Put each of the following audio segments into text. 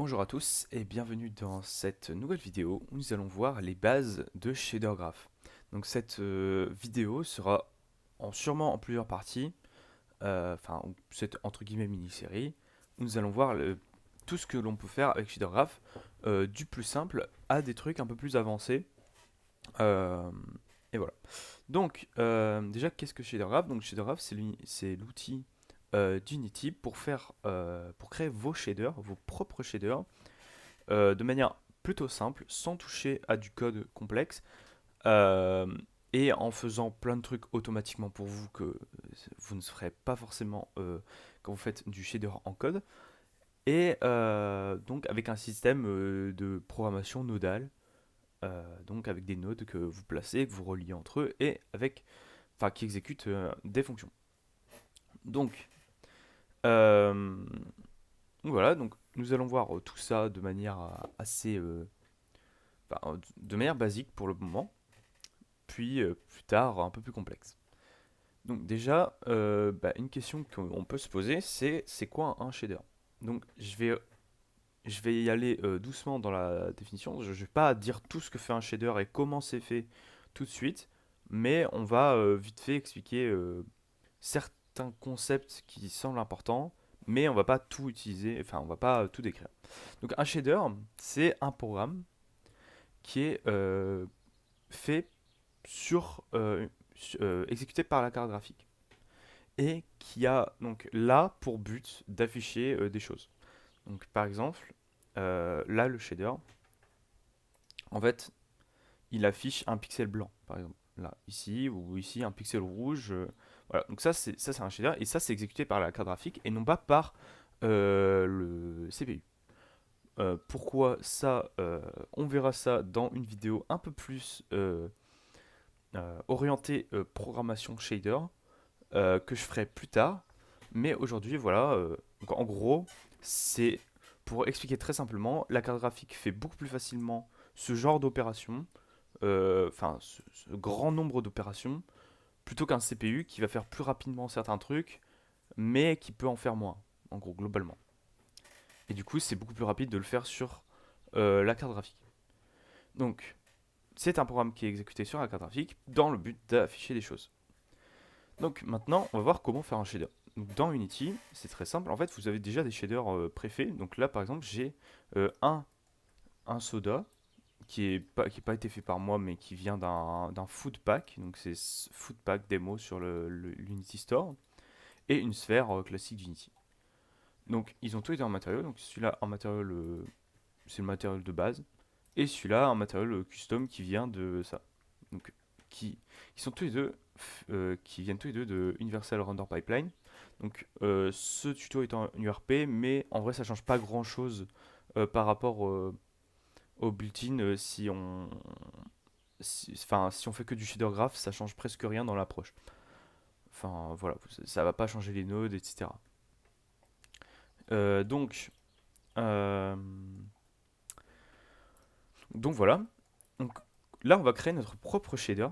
Bonjour à tous et bienvenue dans cette nouvelle vidéo où nous allons voir les bases de Shader Graph. Donc cette vidéo sera sûrement en plusieurs parties, ou cette entre guillemets mini-série, où nous allons voir tout ce que l'on peut faire avec Shader Graph, du plus simple à des trucs un peu plus avancés. euh, et voilà. Donc déjà qu'est-ce que Shader Graph? Donc Shader Graph c'est l'outil d'Unity pour créer vos shaders, vos propres shaders de manière plutôt simple, sans toucher à du code complexe, euh, et en faisant plein de trucs automatiquement pour vous que vous ne ferez pas forcément quand vous faites du shader en code, et donc avec un système de programmation nodale, donc avec des nodes que vous placez, que vous reliez entre eux, et qui exécutent des fonctions. Donc, euh, voilà, donc nous allons voir tout ça de manière assez de manière basique pour le moment, puis plus tard un peu plus complexe. Donc déjà, une question qu'on peut se poser, c'est quoi un shader? Donc je vais y aller doucement dans la définition. Je ne vais pas dire tout ce que fait un shader et comment c'est fait tout de suite, mais on va vite fait expliquer certains concepts qui semblent importants, mais on va pas tout utiliser, enfin on va pas tout décrire. Donc un shader, c'est un programme qui est fait exécuté par la carte graphique et qui a donc là pour but d'afficher des choses. Donc par exemple, là le shader, en fait, il affiche un pixel blanc, par exemple. Là, ici ou ici un pixel rouge. Voilà. Donc ça c'est un shader et ça c'est exécuté par la carte graphique et non pas par le CPU. Pourquoi ça On verra ça dans une vidéo un peu plus orientée programmation shader que je ferai plus tard. Mais aujourd'hui, voilà, donc en gros, c'est pour expliquer très simplement, la carte graphique fait beaucoup plus facilement ce genre d'opération, ce grand nombre d'opérations, plutôt qu'un CPU qui va faire plus rapidement certains trucs, mais qui peut en faire moins, en gros, globalement. Et du coup, c'est beaucoup plus rapide de le faire sur la carte graphique. Donc, c'est un programme qui est exécuté sur la carte graphique dans le but d'afficher des choses. Donc maintenant, on va voir comment faire un shader. Donc, dans Unity, c'est très simple. En fait, vous avez déjà des shaders préfaits. Donc là, par exemple, j'ai euh, un, un soda qui est pas été fait par moi, mais qui vient d'un food pack. Donc c'est food pack démo sur l'Unity Store. Et une sphère classique d'Unity. Donc ils ont tous été en matériau. Donc celui-là en matériau, c'est le matériau de base. Et celui-là en matériau custom qui vient de ça. Donc qui, qui sont tous les deux qui viennent tous les deux de Universal Render Pipeline. Donc ce tuto est en URP, mais en vrai ça change pas grand chose par rapport au built-in si on fait que du shader graph, ça change presque rien dans l'approche. Enfin voilà, ça va pas changer les nodes, etc. Euh, donc, euh, donc voilà. Donc là on va créer notre propre shader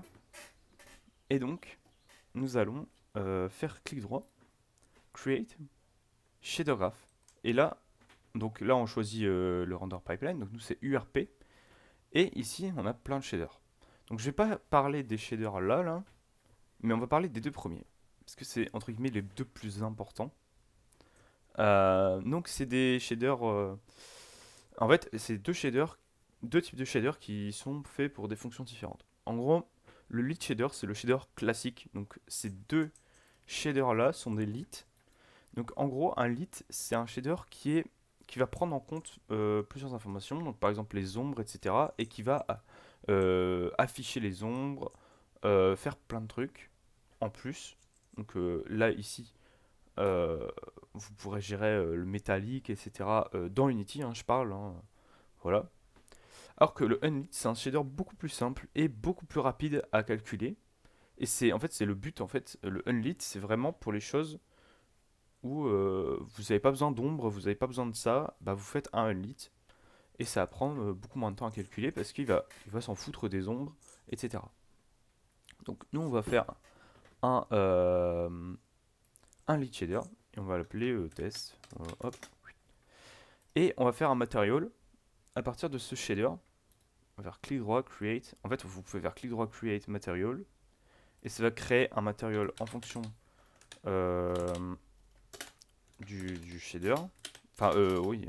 et donc nous allons faire clic droit, create shader graph. Et là on choisit le render pipeline, donc nous c'est URP. Et ici on a plein de shaders. Donc je vais pas parler des shaders là, mais on va parler des deux premiers. Parce que c'est entre guillemets les deux plus importants. Donc c'est des shaders. En fait, c'est deux types de shaders qui sont faits pour des fonctions différentes. En gros, le lit shader c'est le shader classique. Donc ces deux shaders là sont des lits. Donc en gros, un lit, c'est un shader qui va prendre en compte plusieurs informations, donc par exemple les ombres, etc. Et qui va afficher les ombres, faire plein de trucs en plus. Donc là, ici, euh, vous pourrez gérer le métallique, etc. Dans Unity, hein, je parle. Hein, voilà. Alors que le unlit, c'est un shader beaucoup plus simple et beaucoup plus rapide à calculer. Et c'est en fait c'est le but en fait. Le unlit, c'est vraiment pour les choses où vous n'avez pas besoin d'ombre, vous n'avez pas besoin de ça, bah vous faites un unlit et ça va prendre beaucoup moins de temps à calculer parce il va s'en foutre des ombres, etc. Donc nous on va faire un, un lead shader et on va l'appeler test. Hop. Et on va faire un material à partir de ce shader. On va faire clic droit, create. En fait, vous pouvez faire clic droit, create material. Et ça va créer un material en fonction euh, du shader. Enfin, oui,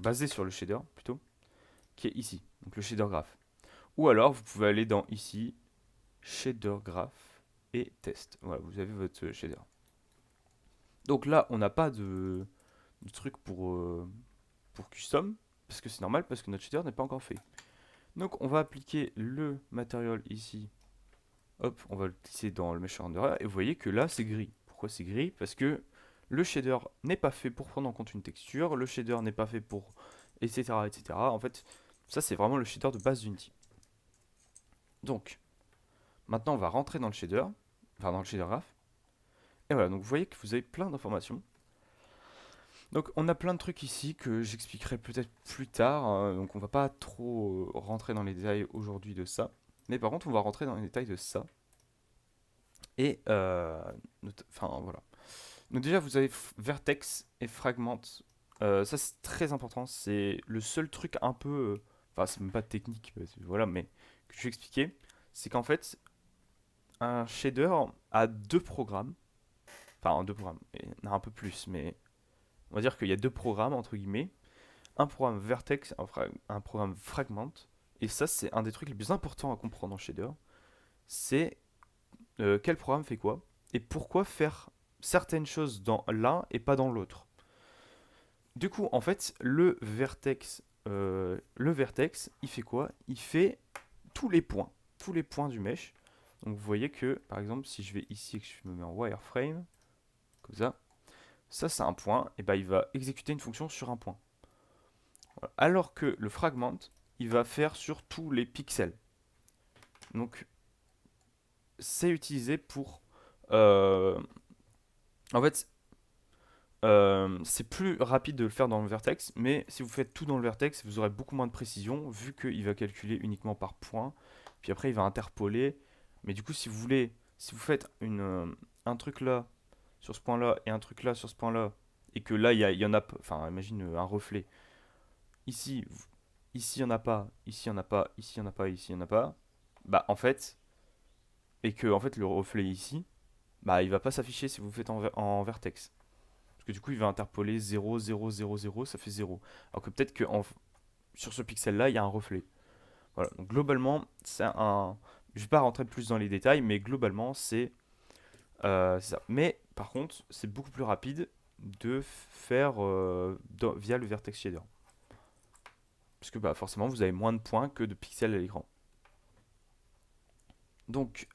basé sur le shader plutôt, qui est ici. Donc le shader graph. Ou alors, vous pouvez aller dans ici, shader graph et test. Voilà, vous avez votre shader. Donc là, on n'a pas de truc pour custom, parce que c'est normal, parce que notre shader n'est pas encore fait. Donc on va appliquer le material ici. Hop, on va le glisser dans le mesh renderer, et vous voyez que là c'est gris. Pourquoi c'est gris? Parce que le shader n'est pas fait pour prendre en compte une texture, le shader n'est pas fait pour etc etc. En fait, ça c'est vraiment le shader de base d'Unity. Donc, maintenant on va rentrer dans le shader, enfin dans le shader graph. Et voilà, donc vous voyez que vous avez plein d'informations. Donc on a plein de trucs ici que j'expliquerai peut-être plus tard, hein, donc on va pas trop rentrer dans les détails aujourd'hui de ça. Mais par contre on va rentrer dans les détails de ça. Et enfin voilà. Donc déjà vous avez vertex et fragment. Ça c'est très important, c'est le seul truc un peu... enfin c'est même pas technique, voilà, mais que je vais expliquer. C'est qu'en fait un shader a deux programmes. Enfin deux programmes, il y en a un peu plus, mais on va dire qu'il y a deux programmes entre guillemets. Un programme vertex, un programme fragment. Et ça, c'est un des trucs les plus importants à comprendre en shader. C'est quel programme fait quoi et pourquoi faire certaines choses dans l'un et pas dans l'autre. Du coup, en fait, le vertex, il fait quoi? Il fait tous les points du mesh. Donc vous voyez que, par exemple, si je vais ici et que je me mets en wireframe, comme ça c'est un point, et ben il va exécuter une fonction sur un point. Voilà. Alors que le fragment, il va faire sur tous les pixels. Donc, c'est utilisé pour... euh, en fait, c'est plus rapide de le faire dans le vertex, mais si vous faites tout dans le vertex, vous aurez beaucoup moins de précision, vu qu'il va calculer uniquement par point. Puis après, il va interpoler. Mais du coup, si vous voulez, si vous faites un truc là, sur ce point-là, et un truc là, sur ce point-là, et que là, il y en a... Enfin, imagine un reflet. Ici, ici, il n'y en a pas, ici, il n'y en a pas, ici, il n'y en a pas, ici, il n'y en a pas. Bah, en fait, et que en fait le reflet ici, bah il va pas s'afficher si vous le faites en vertex. Parce que du coup il va interpoler 0, 0, 0, 0, ça fait 0. Alors que peut-être que sur ce pixel là il y a un reflet. Voilà, donc globalement c'est un... Je vais pas rentrer plus dans les détails, mais globalement c'est ça. Mais par contre c'est beaucoup plus rapide de faire via le vertex shader. Parce que bah, forcément vous avez moins de points que de pixels à l'écran. Donc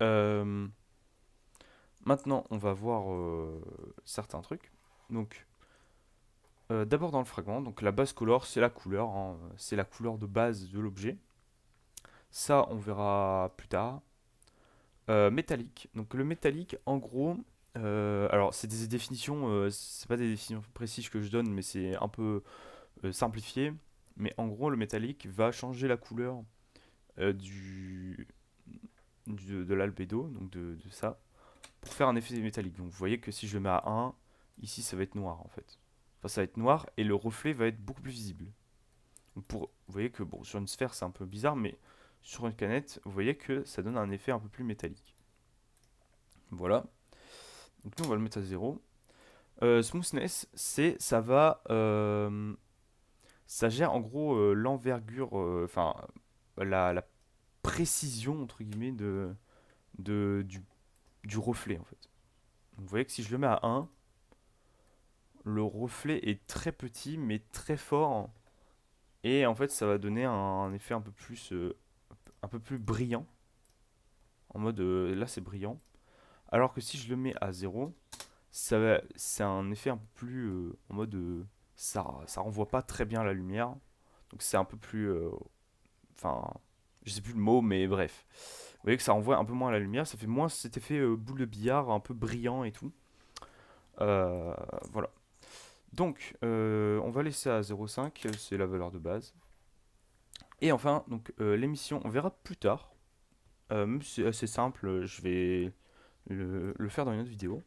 maintenant, on va voir certains trucs. Donc, d'abord dans le fragment, donc la base color, c'est la couleur, hein, c'est la couleur de base de l'objet. Ça, on verra plus tard. Métallique. Donc le métallique, en gros, alors c'est des définitions, c'est pas des définitions précises que je donne, mais c'est un peu simplifié. Mais en gros, le métallique va changer la couleur euh, du, de l'albédo, donc de ça, pour faire un effet métallique. Donc vous voyez que si je le mets à 1, ici ça va être noir en fait. Enfin ça va être noir et le reflet va être beaucoup plus visible. Donc vous voyez que bon, sur une sphère c'est un peu bizarre, mais sur une canette, vous voyez que ça donne un effet un peu plus métallique. Voilà. Donc nous on va le mettre à 0. Smoothness, ça gère en gros l'envergure, enfin la précision entre guillemets de, du reflet en fait. Donc, vous voyez que si je le mets à 1, le reflet est très petit mais très fort et en fait ça va donner un effet un peu plus brillant en mode là c'est brillant alors que si je le mets à 0 c'est un effet un peu plus en mode ça renvoie pas très bien la lumière donc c'est un peu plus enfin je sais plus le mot mais bref vous voyez que ça renvoie un peu moins la lumière, ça fait moins cet effet boule de billard un peu brillant et tout. Voilà. Donc, on va laisser à 0,5, c'est la valeur de base. Et enfin, donc l'émission, on verra plus tard. Même si c'est assez simple, je vais le faire dans une autre vidéo.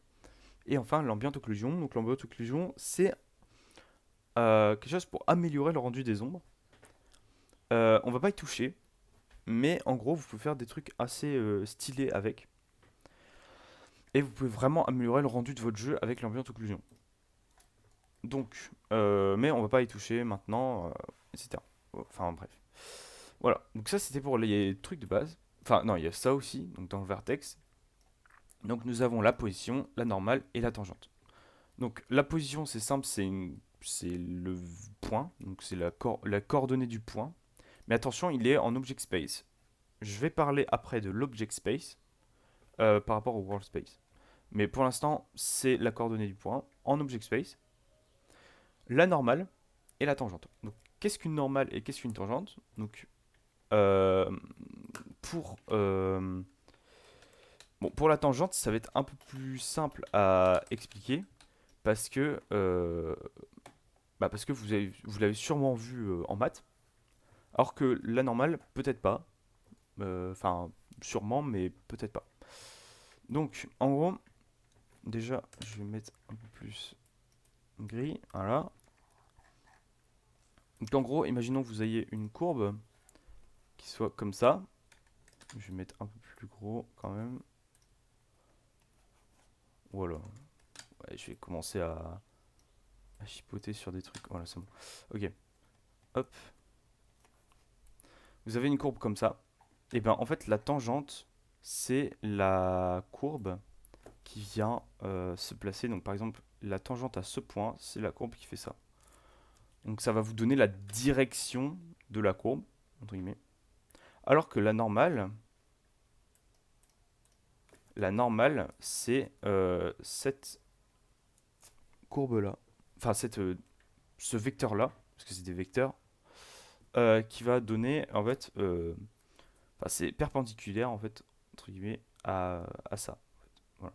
Et enfin, l'ambient occlusion. Donc l'ambient occlusion, c'est quelque chose pour améliorer le rendu des ombres. On va pas y toucher, mais en gros, vous pouvez faire des trucs assez stylés avec. Et vous pouvez vraiment améliorer le rendu de votre jeu avec l'ambient occlusion. Donc, mais on va pas y toucher maintenant, etc. Enfin bref. Voilà, donc ça c'était pour les trucs de base. Enfin non, il y a ça aussi, donc dans le vertex. Donc nous avons la position, la normale et la tangente. Donc la position c'est simple, c'est le point, donc c'est la coordonnée du point. Mais attention, il est en object space. Je vais parler après de l'object space par rapport au world space. Mais pour l'instant, c'est la coordonnée du point en object space, la normale et la tangente. Donc qu'est-ce qu'une normale et qu'est-ce qu'une tangente? Donc euh, pour bon, pour la tangente, ça va être un peu plus simple à expliquer parce que vous l'avez sûrement vu en maths, alors que la normale, peut-être pas. Enfin, sûrement, mais peut-être pas. Donc, en gros, déjà, je vais mettre un peu plus gris. Voilà. Donc, en gros, imaginons que vous ayez une courbe qui soit comme ça. Je vais mettre un peu plus gros quand même. Voilà. Ouais, je vais commencer à chipoter sur des trucs. Voilà, c'est bon. Ok. Hop. Vous avez une courbe comme ça. Et bien, en fait, la tangente, c'est la courbe qui vient se placer. Donc, par exemple, la tangente à ce point, c'est la courbe qui fait ça. Donc, ça va vous donner la direction de la courbe, entre guillemets. Alors que la normale, c'est cette courbe-là. Enfin, ce vecteur-là, parce que c'est des vecteurs, qui va donner, en fait, enfin, c'est perpendiculaire, en fait, entre guillemets, à ça. Voilà.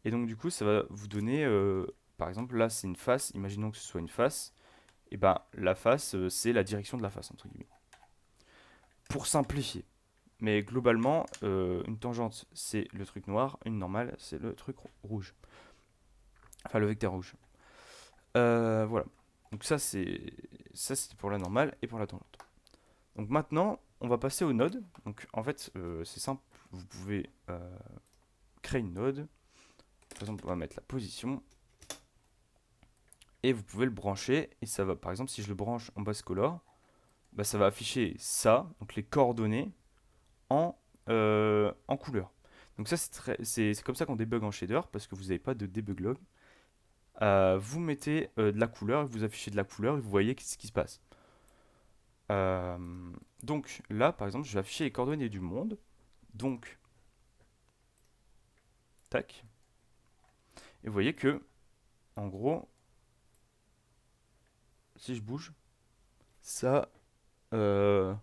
Et donc, du coup, ça va vous donner, par exemple, là, c'est une face. Imaginons que ce soit une face. Et ben, la face, c'est la direction de la face, entre guillemets. Pour simplifier. Mais globalement, une tangente, c'est le truc noir. Une normale, c'est le truc rouge. Enfin, le vecteur rouge. Voilà. Donc ça c'était pour la normale et pour la tangente. Donc maintenant, on va passer au node. Donc en fait, c'est simple. Vous pouvez créer une node. Par exemple, on va mettre la position. Et vous pouvez le brancher. Et ça va, par exemple, si je le branche en base color, bah, ça va afficher ça, donc les coordonnées, en couleur. Donc ça, c'est comme ça qu'on débug en shader, parce que vous n'avez pas de debug log. Vous mettez de la couleur, vous affichez de la couleur, et vous voyez ce qui se passe. Euh, donc là, par exemple, je vais afficher les coordonnées du monde. Donc, tac. Et vous voyez que, en gros, si je bouge, ça, euh,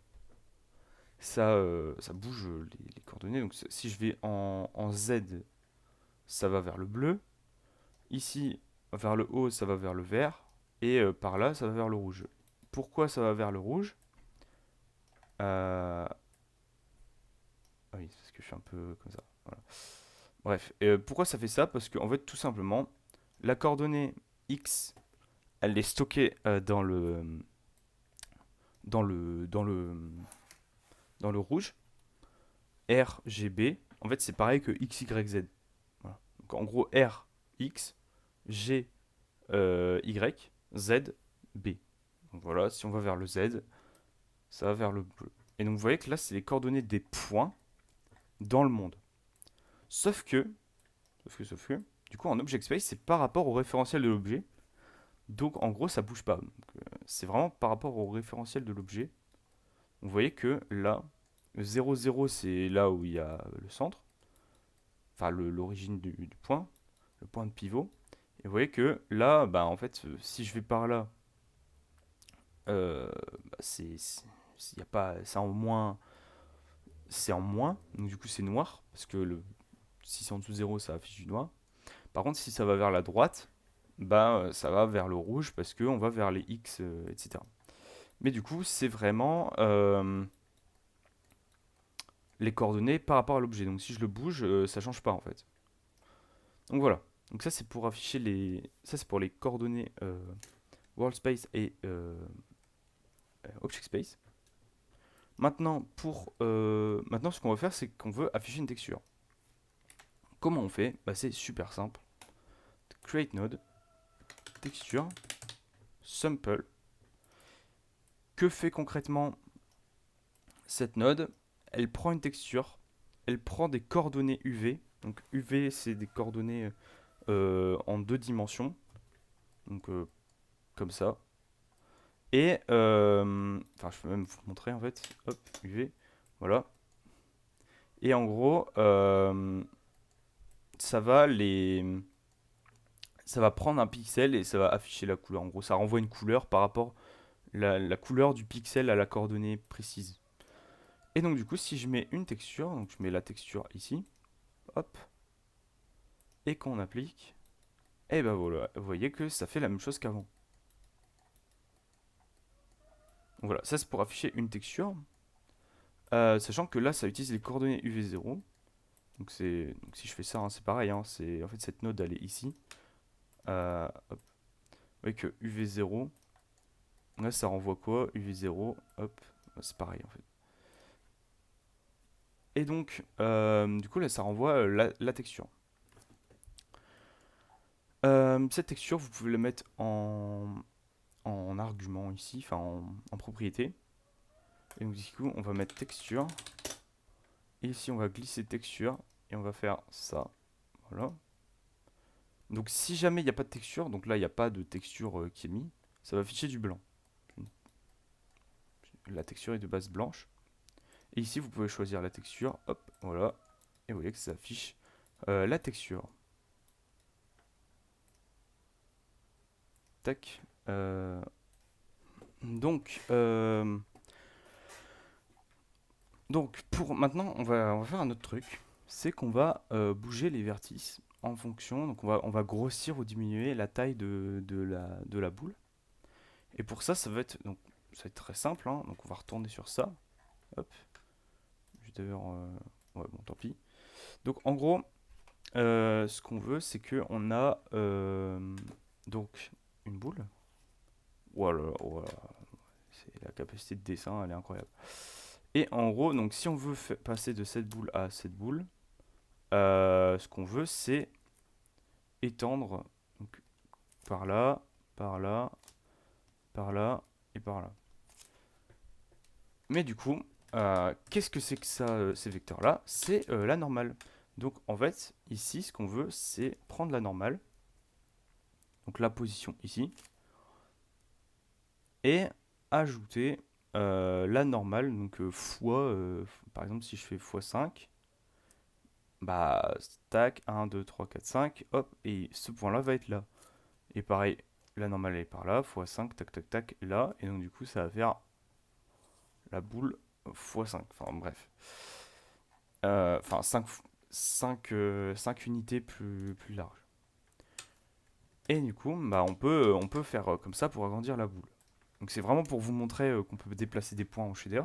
ça bouge les coordonnées. Donc si je vais en Z, ça va vers le bleu. Ici, vers le haut, ça va vers le vert. Et par là, ça va vers le rouge. Pourquoi ça va vers le rouge? Ah oui, parce que je suis un peu comme ça. Voilà. Bref, pourquoi ça fait ça? Parce qu'en fait, tout simplement, la coordonnée X, elle est stockée dans le rouge. R, G, B. En fait, c'est pareil que X, Y, Z. Voilà. Donc, en gros, R, X, G, Y, Z, B. Donc voilà, si on va vers le Z, ça va vers le bleu. Et donc vous voyez que là, c'est les coordonnées des points dans le monde. Sauf que, du coup, en object space, c'est par rapport au référentiel de l'objet. Donc en gros, ça bouge pas. C'est vraiment par rapport au référentiel de l'objet. Vous voyez que là, 0, 0, c'est là où il y a le centre. Enfin, l'origine du point, le point de pivot. Et vous voyez que là, bah, en fait, si je vais par là, bah, y a pas, c'est en moins, donc du coup c'est noir, parce que si c'est en dessous de 0, ça affiche du noir. Par contre, si ça va vers la droite, bah, ça va vers le rouge, parce qu'on va vers les X, etc. Mais du coup, c'est vraiment les coordonnées par rapport à l'objet. Donc si je le bouge, ça change pas en fait. Donc voilà. Donc ça c'est pour afficher ça c'est pour les coordonnées World Space et Object Space. Maintenant, maintenant, ce qu'on va faire, c'est qu'on veut afficher une texture. Comment on fait? Bah, c'est super simple. Create node, texture, sample. Que fait concrètement cette node? Elle prend une texture, elle prend des coordonnées UV. Donc UV, c'est des coordonnées en 2 dimensions. Donc comme ça. Et, enfin, je peux même vous montrer en fait. Hop, UV. Voilà. Et en gros, ça va prendre un pixel et ça va afficher la couleur. En gros, ça renvoie une couleur par rapport la couleur du pixel à la coordonnée précise. Et donc du coup, si je mets une texture, donc je mets la texture ici, hop, et qu'on applique, et ben voilà, vous voyez que ça fait la même chose qu'avant. Donc voilà, ça c'est pour afficher une texture, sachant que là ça utilise les coordonnées UV0. Donc si je fais ça, hein, c'est pareil, hein, en fait cette node elle est ici. Hop. Vous voyez que UV0, là ça renvoie quoi? UV0, hop, c'est pareil en fait. Et donc, du coup là ça renvoie la texture. Cette texture, vous pouvez la mettre en argument ici, enfin en propriété. Et donc du coup, on va mettre texture. Et ici, on va glisser texture. Et on va faire ça. Voilà. Donc si jamais il n'y a pas de texture, donc là, il n'y a pas de texture qui est mise, ça va afficher du blanc. La texture est de base blanche. Et ici, vous pouvez choisir la texture. Hop, voilà. Et vous voyez que ça affiche la texture. Tac. Donc, pour maintenant, on va faire un autre truc. C'est qu'on va bouger les vertices en fonction. Donc on va grossir ou diminuer la taille de la boule. Et pour ça, ça va être très simple, hein. Donc on va retourner sur ça. Hop. D'ailleurs, ouais, bon, tant pis. Donc en gros, ce qu'on veut, c'est qu'on a donc une boule. Voilà, voilà. La capacité de dessin, elle est incroyable. Et en gros, donc si on veut passer de cette boule à cette boule, ce qu'on veut, c'est étendre donc, par là, par là, par là et par là. Mais du coup, qu'est-ce que c'est que ça, ces vecteurs-là? C'est la normale. Donc en fait, ici, ce qu'on veut, c'est prendre la normale, donc la position ici, et ajouter la normale, donc fois, par exemple, si je fais x5, bah, tac, 1, 2, 3, 4, 5, hop, et ce point-là va être là. Et pareil, la normale est par là, x5, tac, tac, tac, là, et donc du coup, ça va faire la boule x5, enfin bref. Enfin, 5 unités plus larges. Et du coup, bah, on peut faire comme ça pour agrandir la boule. Donc c'est vraiment pour vous montrer qu'on peut déplacer des points en shader.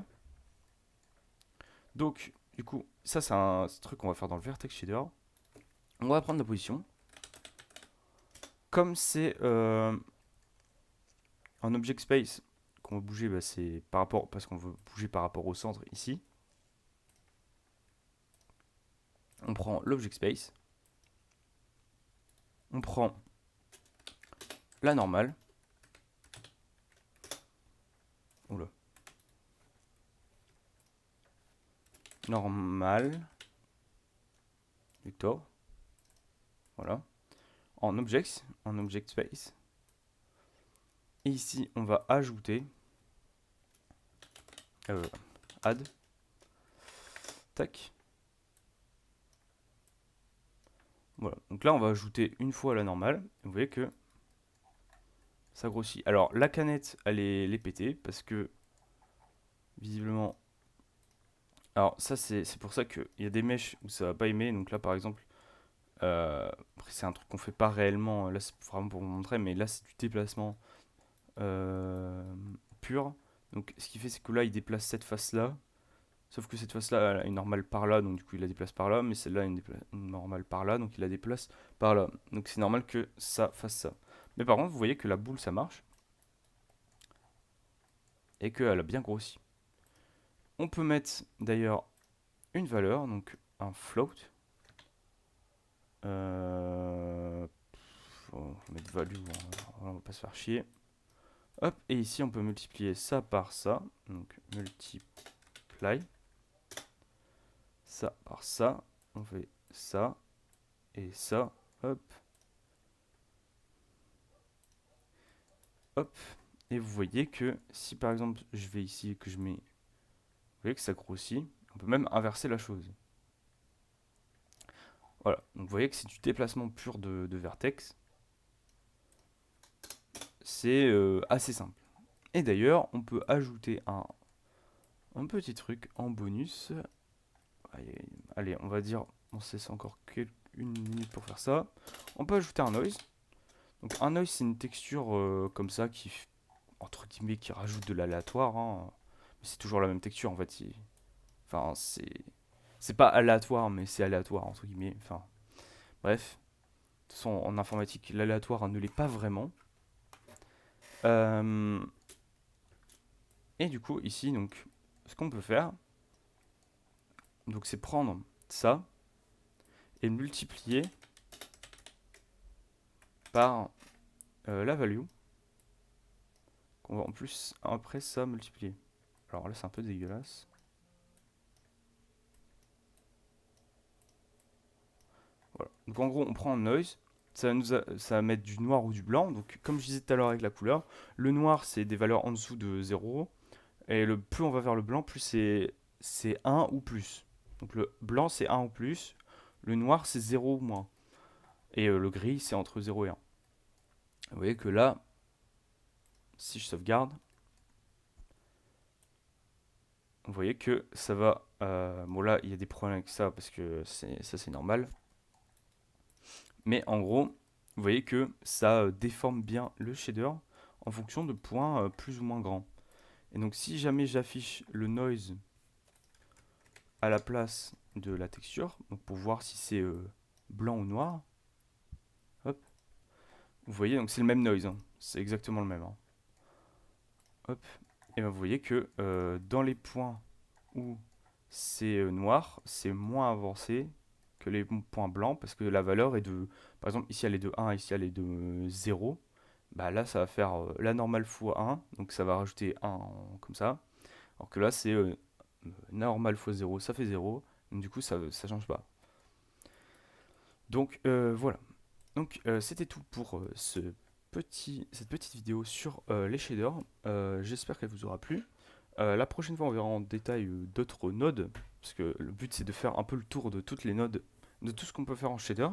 Donc, du coup, ça c'est un truc qu'on va faire dans le vertex shader. On va prendre la position. Comme c'est un object space qu'on va bouger, bah, c'est par rapport, parce qu'on veut bouger par rapport au centre ici. On prend l'object space. On prend la normale. Oula. Normale. Vector. Voilà. En object space. Et ici, on va ajouter add. Tac. Voilà. Donc là, on va ajouter une fois la normale. Vous voyez que ça grossit. Alors, la canette, elle est pétée parce que visiblement. Alors, ça, c'est pour ça qu'il y a des mèches où ça va pas aimer. Donc là, par exemple, après, c'est un truc qu'on fait pas réellement. Là, c'est vraiment pour vous montrer, mais là, c'est du déplacement pur. Donc, ce qui fait, c'est que là, il déplace cette face-là. Sauf que cette face-là, elle a une normale par là, donc du coup, il la déplace par là. Mais celle-là, une normale par là, donc il la déplace par là. Donc, c'est normal que ça fasse ça. Mais par contre, vous voyez que la boule, ça marche. et qu'elle a bien grossi. On peut mettre d'ailleurs une valeur, donc un float. On va mettre value, on va pas se faire chier. Hop, et ici on peut multiplier ça par ça, donc multiply. Ça par ça, on fait ça et ça, hop, hop. Et vous voyez que si par exemple je vais ici et que je mets, vous voyez que ça grossit, on peut même inverser la chose. Voilà, donc vous voyez que c'est du déplacement pur de vertex. C'est assez simple. Et d'ailleurs, on peut ajouter un petit truc en bonus. Allez, on va dire, on se laisse encore une minute pour faire ça. On peut ajouter un noise. Donc un noise, c'est une texture comme ça qui, entre guillemets, qui rajoute de l'aléatoire. Hein. Mais c'est toujours la même texture en fait. Enfin, c'est pas aléatoire, mais c'est aléatoire entre guillemets. Enfin, bref. De toute façon, en informatique, l'aléatoire ne l'est pas vraiment. Et du coup, ici, donc, ce qu'on peut faire, donc, c'est prendre ça et le multiplier par la value qu'on va en plus après ça multiplier. Alors là, c'est un peu dégueulasse. Voilà. Donc en gros, on prend un noise. Ça va mettre du noir ou du blanc. Donc comme je disais tout à l'heure avec la couleur, le noir c'est des valeurs en dessous de 0. Et plus on va vers le blanc, plus c'est 1 ou plus. Donc le blanc c'est 1 ou plus. Le noir c'est 0 ou moins. Et le gris c'est entre 0 et 1. Vous voyez que là, si je sauvegarde, vous voyez que ça va... bon là, il y a des problèmes avec ça parce que ça c'est normal. Mais en gros, vous voyez que ça déforme bien le shader en fonction de points plus ou moins grands. Et donc si jamais j'affiche le noise à la place de la texture, donc pour voir si c'est blanc ou noir, hop, vous voyez, donc c'est le même noise, hein, c'est exactement le même. Hein. Hop, et ben vous voyez que dans les points où c'est noir, c'est moins avancé que les points blancs parce que la valeur est de, par exemple ici elle est de 1, ici elle est de 0. Bah là ça va faire la normale fois 1, donc ça va rajouter 1 comme ça. Alors que là c'est normal fois 0, ça fait 0, donc du coup ça change pas. Donc voilà. Donc c'était tout pour cette petite vidéo sur les shaders. J'espère qu'elle vous aura plu. La prochaine fois, on verra en détail d'autres nodes, parce que le but c'est de faire un peu le tour de toutes les nodes, de tout ce qu'on peut faire en shader.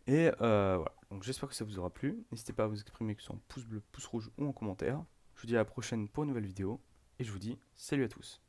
Et voilà, donc j'espère que ça vous aura plu. N'hésitez pas à vous exprimer, que ce soit en pouce bleu, pouce rouge ou en commentaire. Je vous dis à la prochaine pour une nouvelle vidéo, et je vous dis salut à tous.